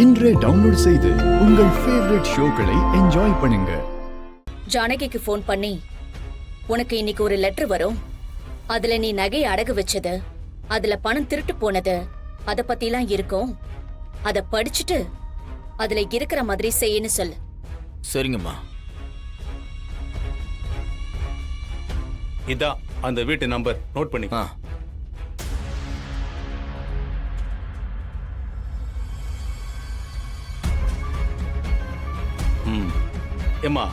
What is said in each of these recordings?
இன்றே டவுன்லோட் செய்து உங்கள் ஃபேவரட் ஷோக்களை என்ஜாய் பண்ணுங்க. ஜானகிக்கு ஃபோன் பண்ணி உனக்கு இன்னைக்கு ஒரு லெட்டர் வரும், அதுல நீ நகையை அடகு வச்சது, அதுல பணம் திருட்டு போனது, அத பத்திலாம் இருக்கும். அத படிச்சுட்டு அதுல இருக்கிற மாதிரி செய்யன்னு சொல்லு. சரிங்கம்மா. இதான் அந்த வீட்டு நம்பர், நோட் பண்ணி. ஏம்மா,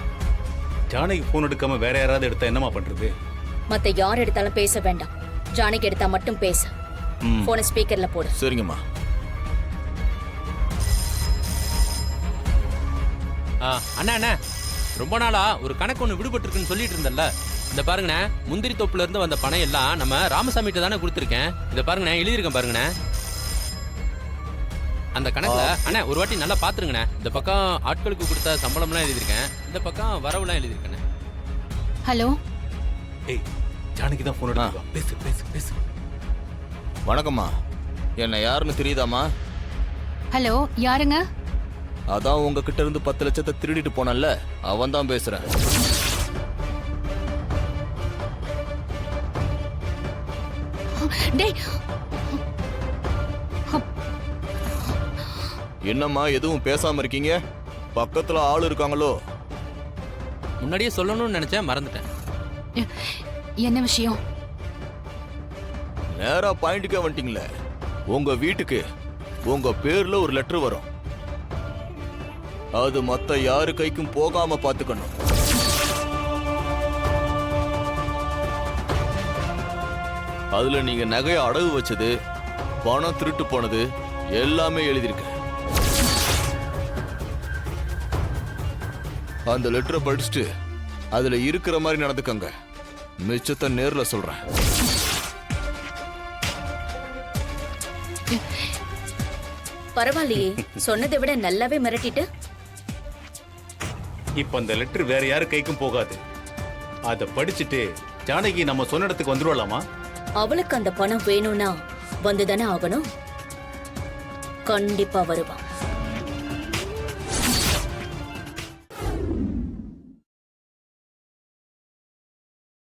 ஜானகி போன் எடுக்காம வேற யாராவது எடுத்தா என்னமா பண்றது? மத்த யார் எடுத்தாலும் பேச வேண்டாம், ஜானகி எடுத்தா மட்டும் பேச. போன ஸ்பீக்கர்ல போடு. சரிங்கம்மா. அண்ணா அண்ணா, ரொம்ப நாளா ஒரு கணக்கு ஒன்று விடுபட்டுருக்குன்னு சொல்லிட்டு இருந்தேன்ல, இந்த பாருங்கண்ணே, முந்திரி தோப்புல இருந்து வந்த பணம் எல்லாம் நம்ம ராமசாமிகிட்ட தானே கொடுத்துருக்கேன். இதை பாருங்கண்ணே, எழுதியிருக்கேன் பாருங்கண்ணே அந்த கணக்குல. அண்ணா ஒரு வாட்டி நல்லா பாத்துருங்கண்ணே. இந்த பக்கம் ஆட்களுக்கு கொடுத்த சம்பளம்லாம் எழுதியிருக்கேன், இந்த பக்கம் வரவுலாம் எழுதியிருக்கேன். ஹலோ. ஏய், ஜானகி தான் போன் எடுத்தா. பேசு பேசு பேசு. வணக்கம்மா. என்ன யாருன்னு தெரியுதாம்மா? ஹலோ, யாருங்க? அதான் உங்ககிட்ட இருந்து 10 லட்சத்தை திருடிட்டு போனல்ல, அவன் தான் பேசுறேன். டேய், என்னம்மா எதுவும் பேசாம இருக்கீங்க? பக்கத்துல ஆள் இருக்காங்களோ? முன்னாடியே சொல்லணும்னு நினைச்சேன், மறந்துட்டேன். என்ன விஷயம்? நேரா பாயிண்ட்டுக்கே வந்துட்டீங்களே. உங்க வீட்டுக்கு உங்க பேர்ல ஒரு லெட்டர் வரும், அது மத்த யாரு கைக்கும் போகாம பாத்துக்கணும். அதுல நீங்க நகையை அடகு வச்சது, பணம் திருட்டு போனது எல்லாமே எழுதியிருக்க. அந்த லெட்டரை படிச்சுட்டு அதுல இருக்கிற மாதிரி நடந்துக்கங்க. மிச்சத்தை நேர்ல சொல்றேன். பரவாயில்லையே, சொன்னதை விட நல்லாவே மிரட்டிட்டு. இப்ப அந்த லெட்டர் வேற யாரு கைக்கும் போகாது. அத படிச்சுட்டு ஜானகி நம்ம சொன்ன இடத்துக்கு வந்துருவலாமா? அவளுக்கு அந்த பணம் வேணும்னா வந்துதானே ஆகணும். கண்டிப்பா வருவா.